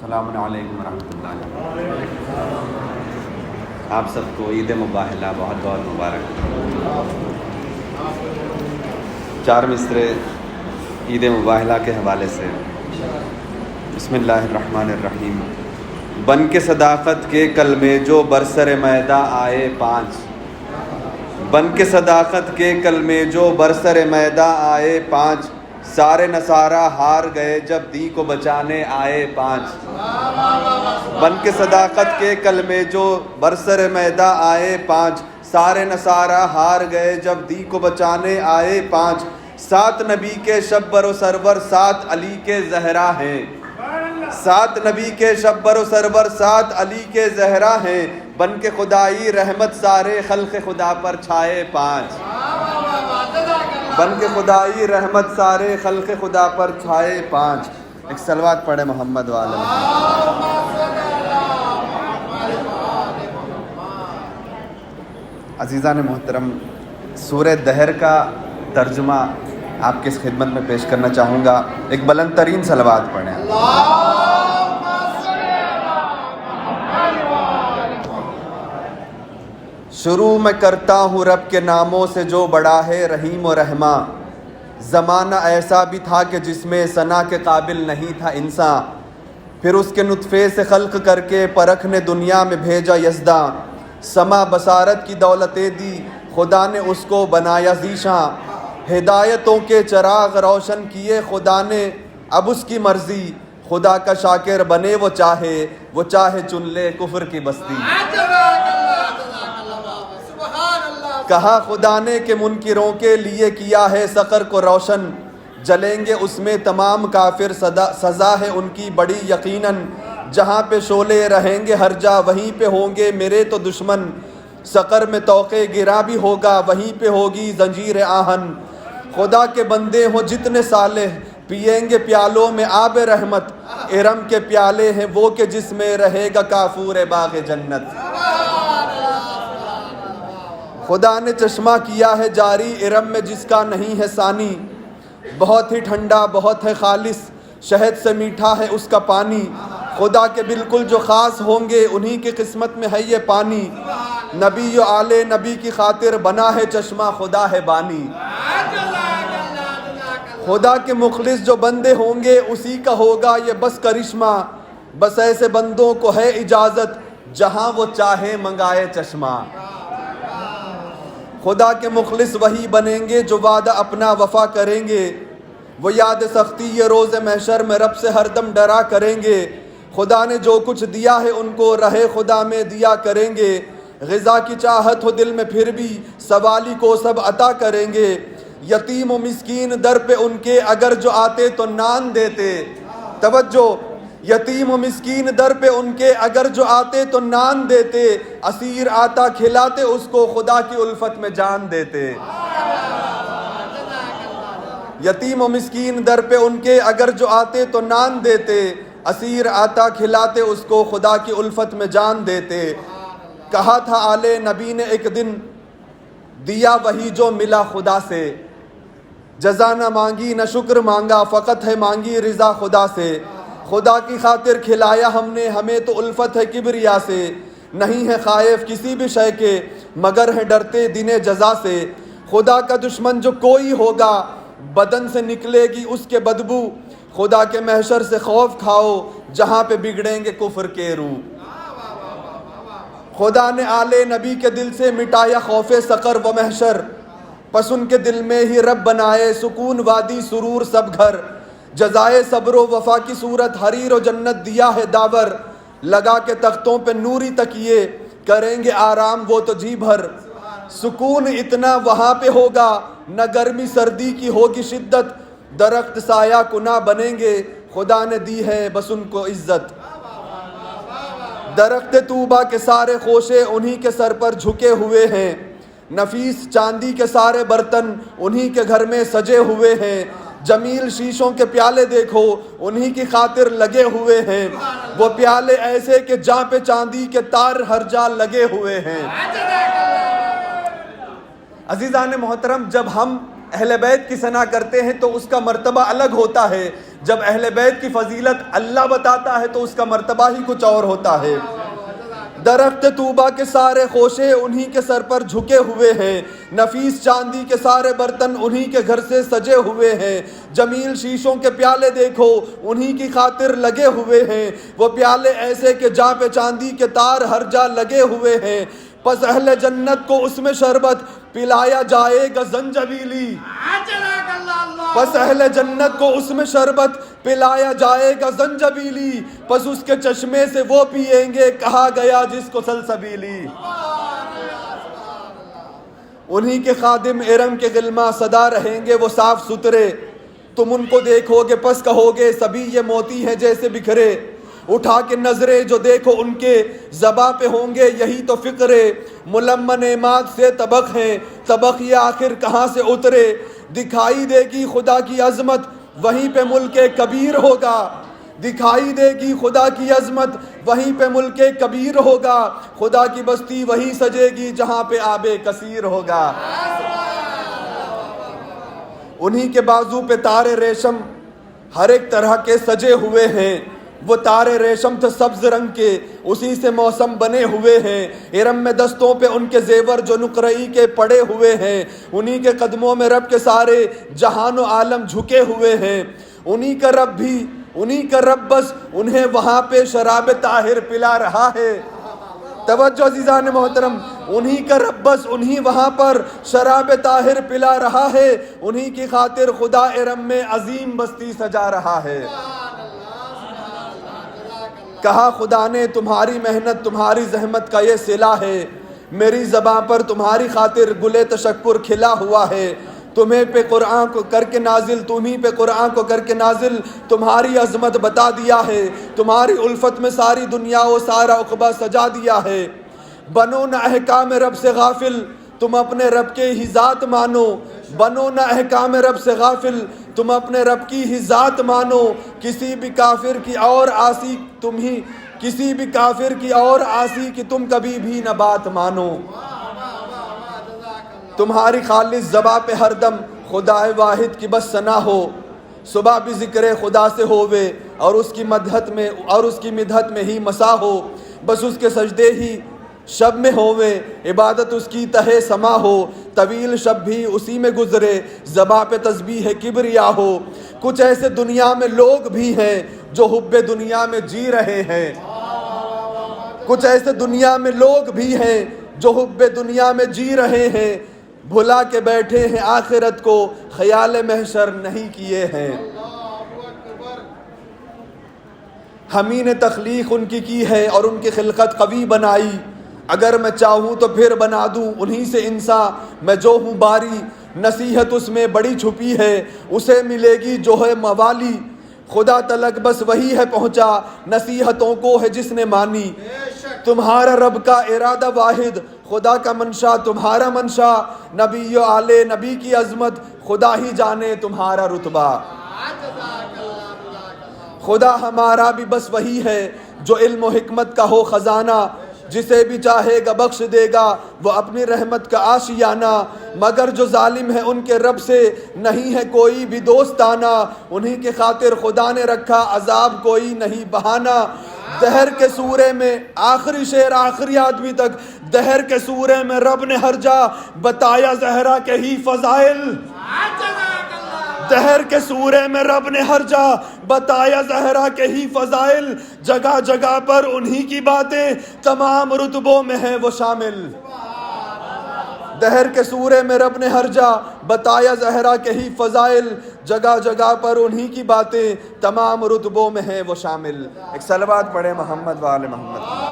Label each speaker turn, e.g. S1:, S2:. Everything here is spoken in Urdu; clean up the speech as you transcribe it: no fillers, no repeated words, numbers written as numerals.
S1: السلام علیکم ورحمۃ اللہ۔ آپ سب کو عید مباہلہ بہت بہت مبارک۔ 4 مصرے عید مباہلہ کے حوالے سے۔ بسم اللہ الرحمن الرحیم۔ بن کے صداقت کے کلمے جو برسر میداں آئے 5، بن کے صداقت کے کلمے جو برسر میداں آئے 5، سارے نصارہ ہار گئے جب دین کو بچانے آئے 5۔ بن کے صداقت کے کلمے جو برسر میداں آئے 5، سارے نصارہ ہار گئے جب دین کو بچانے آئے 5۔ 7 نبی کے شبر و سرور 7 علی کے زہرا ہیں، 7 نبی کے شبر و سرور 7 علی کے زہرا ہیں، بن کے خدائی رحمت سارے خلق خدا پر چھائے 5۔ بن کے خدائی رحمت سارے خلق خدا پر چھائے 5۔ ایک صلوات پڑھے محمد والے عزیزان محترم، سورہ دہر کا ترجمہ آپ کی اس خدمت میں پیش کرنا چاہوں گا۔ ایک بلند ترین صلوات پڑھیں۔ شروع میں کرتا ہوں رب کے ناموں سے جو بڑا ہے رحیم و رحماں، زمانہ ایسا بھی تھا کہ جس میں ثنا کے قابل نہیں تھا انسان، پھر اس کے نطفے سے خلق کر کے پرکھنے دنیا میں بھیجا یزداں، سما بصارت کی دولتیں دی خدا نے اس کو بنایا ذیشاں، ہدایتوں کے چراغ روشن کیے خدا نے، اب اس کی مرضی خدا کا شاکر بنے وہ چاہے چن لے کفر کی بستی۔ کہا خدا نے کہ منکروں کے لیے کیا ہے سقر کو روشن، جلیں گے اس میں تمام کافر، سزا ہے ان کی بڑی یقیناً، جہاں پہ شعلے رہیں گے ہر جا وہیں پہ ہوں گے میرے تو دشمن، سقر میں توقع گرا بھی ہوگا وہیں پہ ہوگی زنجیر آہن، خدا کے بندے ہوں جتنے صالح پئیں گے پیالوں میں آب رحمت، ارم کے پیالے ہیں وہ کہ جس میں رہے گا کافور باغ جنت۔ خدا نے چشمہ کیا ہے جاری ارم میں جس کا نہیں ہے ثانی، بہت ہی ٹھنڈا بہت ہے خالص شہد سے میٹھا ہے اس کا پانی، خدا کے بالکل جو خاص ہوں گے انہی کی قسمت میں ہے یہ پانی، نبی و آل نبی کی خاطر بنا ہے چشمہ خدا ہے بانی، خدا کے مخلص جو بندے ہوں گے اسی کا ہوگا یہ بس کرشمہ، بس ایسے بندوں کو ہے اجازت جہاں وہ چاہے منگائے چشمہ، خدا کے مخلص وہی بنیں گے جو وعدہ اپنا وفا کریں گے، وہ یاد سختی یہ روز محشر میں رب سے ہر دم ڈرا کریں گے، خدا نے جو کچھ دیا ہے ان کو رہے خدا میں دیا کریں گے، غذا کی چاہت ہو دل میں پھر بھی سوالی کو سب عطا کریں گے، یتیم و مسکین در پہ ان کے اگر جو آتے تو نان دیتے، توجہ، یتیم و مسکین در پہ ان کے اگر جو آتے تو نان دیتے، اسیر آتا کھلاتے اس کو خدا کی الفت میں جان دیتے، یتیم و مسکین در پہ ان کے اگر جو آتے تو نان دیتے، اسیر آتا کھلاتے اس کو خدا کی الفت میں جان دیتے، کہا تھا آل نبی نے ایک دن دیا وہی جو ملا خدا سے، جزا نہ مانگی نہ شکر مانگا فقط ہے مانگی رضا خدا سے، خدا کی خاطر کھلایا ہم نے ہمیں تو الفت ہے کبریا سے، نہیں ہے خائف کسی بھی شے کے مگر ہے ڈرتے دن جزا سے، خدا کا دشمن جو کوئی ہوگا بدن سے نکلے گی اس کے بدبو، خدا کے محشر سے خوف کھاؤ جہاں پہ بگڑیں گے کفر کے روح، خدا نے آل نبی کے دل سے مٹایا خوف سقر و محشر، پس ان کے دل میں ہی رب بنائے سکون وادی سرور سب گھر، جزائے صبر و وفا کی صورت حریر و جنت دیا ہے داور، لگا کے تختوں پہ نوری تکیے کریں گے آرام وہ تو جی بھر، سکون اتنا وہاں پہ ہوگا نہ گرمی سردی کی ہوگی شدت، درخت سایہ کنا بنیں گے خدا نے دی ہے بس ان کو عزت، درخت طوبہ کے سارے خوشے انہی کے سر پر جھکے ہوئے ہیں، نفیس چاندی کے سارے برتن انہی کے گھر میں سجے ہوئے ہیں، جمیل شیشوں کے پیالے دیکھو انہی کی خاطر لگے ہوئے ہیں، وہ پیالے ایسے کہ جہاں پہ چاندی کے تار ہر جا لگے ہوئے ہیں۔ عزیزان محترم، جب ہم اہل بیت کی ثنا کرتے ہیں تو اس کا مرتبہ الگ ہوتا ہے، جب اہل بیت کی فضیلت اللہ بتاتا ہے تو اس کا مرتبہ ہی کچھ اور ہوتا ہے۔ درخت طوبہ کے سارے خوشے انہی کے سر پر جھکے ہوئے ہیں، نفیس چاندی کے سارے برتن انہی کے گھر سے سجے ہوئے ہیں، جمیل شیشوں کے پیالے دیکھو انہی کی خاطر لگے ہوئے ہیں، وہ پیالے ایسے کہ جہاں پہ چاندی کے تار ہر جا لگے ہوئے ہیں، پس اہل جنت کو اس میں شربت پلایا جائے گا زنجبیلی، پس اہل جنت کو اس میں شربت پلایا جائے گا زنجبیلی، پس اس کے چشمے سے وہ پیئیں گے کہا گیا جس کو سلسبیلی۔ انہی کے خادم ارم کے غلما صدا رہیں گے وہ صاف ستھرے، تم ان کو دیکھو گے پس کہو گے سبھی یہ موتی ہیں جیسے بکھرے، اٹھا کے نظریں جو دیکھو ان کے زباں پہ ہوں گے یہی تو فکرے، ملمن عماد سے طبق ہیں طبق یہ آخر کہاں سے اترے، دکھائی دے گی خدا کی عظمت وہیں پہ ملک کبیر ہوگا، دکھائی دے گی خدا کی عظمت وہیں پہ ملک کبیر ہوگا، خدا کی بستی وہیں سجے گی جہاں پہ آب کثیر ہوگا۔ انہی کے بازو پہ تارے ریشم ہر ایک طرح کے سجے ہوئے ہیں، وہ تارے ریشم تھے سبز رنگ کے اسی سے موسم بنے ہوئے ہیں، ارم میں دستوں پہ ان کے زیور جو نقرئی کے پڑے ہوئے ہیں، انہی کے قدموں میں رب کے سارے جہان و عالم جھکے ہوئے ہیں، انہی کا رب بس انہیں وہاں پہ شراب طاہر پلا رہا ہے۔ توجہ عزیزان محترم، انہی کا رب بس انہی وہاں پر شراب طاہر پلا رہا ہے، انہی کی خاطر خدا ارم میں عظیم بستی سجا رہا ہے۔ کہا خدا نے تمہاری محنت تمہاری زحمت کا یہ صلہ ہے، میری زبان پر تمہاری خاطر گلے تشکر کھلا ہوا ہے، تمہیں پہ قرآن کو کر کے نازل تمہیں پہ قرآن کو کر کے نازل تمہاری عظمت بتا دیا ہے، تمہاری الفت میں ساری دنیا و سارا عقبہ سجا دیا ہے، بنو نہ احکام رب سے غافل تم اپنے رب کے ہی ذات مانو، بنو نہ احکام رب سے غافل تم اپنے رب کی ہی ذات مانو، کسی بھی کافر کی اور عاصی کی تم کبھی بھی نہ بات مانو، تمہاری خالص زباں پہ ہر دم خدا واحد کی بس ثنا ہو، صبح بھی ذکر خدا سے ہووے اور اس کی مدحت میں ہی مسا ہو، بس اس کے سجدے ہی شب میں ہووے عبادت اس کی تہے سما ہو، طویل شب بھی اسی میں گزرے زباں پہ تسبیح کبریا ہو، کچھ ایسے دنیا میں لوگ بھی ہیں جو حب دنیا میں جی رہے ہیں، کچھ ایسے دنیا میں لوگ بھی ہیں جو حب دنیا میں جی رہے ہیں، بھلا کے بیٹھے ہیں آخرت کو خیال محشر نہیں کیے ہیں، ہمیں نے تخلیق ان کی ہے اور ان کی خلقت قوی بنائی، اگر میں چاہوں تو پھر بنا دوں انہی سے انسان میں جو ہوں باری، نصیحت اس میں بڑی چھپی ہے اسے ملے گی جو ہے موالی، خدا تلک بس وہی ہے پہنچا نصیحتوں کو ہے جس نے مانی، تمہارا رب کا ارادہ واحد خدا کا منشا تمہارا منشا، نبی و آل نبی کی عظمت خدا ہی جانے تمہارا رتبہ، خدا ہمارا بھی بس وہی ہے جو علم و حکمت کا ہو خزانہ، جسے بھی چاہے گا بخش دے گا وہ اپنی رحمت کا آشیانہ، مگر جو ظالم ہے ان کے رب سے نہیں ہے کوئی بھی دوستانہ، انہی کے خاطر خدا نے رکھا عذاب کوئی نہیں بہانہ، دہر کے سورے میں آخری شعر آخری آدمی تک، دہر کے سورے میں رب نے ہر جا بتایا زہرا کے ہی فضائل، دہر کے سورے میں رب نے ہر جا بتایا زہرا کے ہی فضائل، جگہ جگہ پر انہی کی باتیں تمام رتبوں میں ہے وہ شامل، دہر کے سورے میں رب نے ہر جا بتایا زہرا کے ہی فضائل، جگہ جگہ پر انہی کی باتیں تمام رتبوں میں ہے وہ شامل۔ ایک صلوات پڑھے محمد و آل محمد۔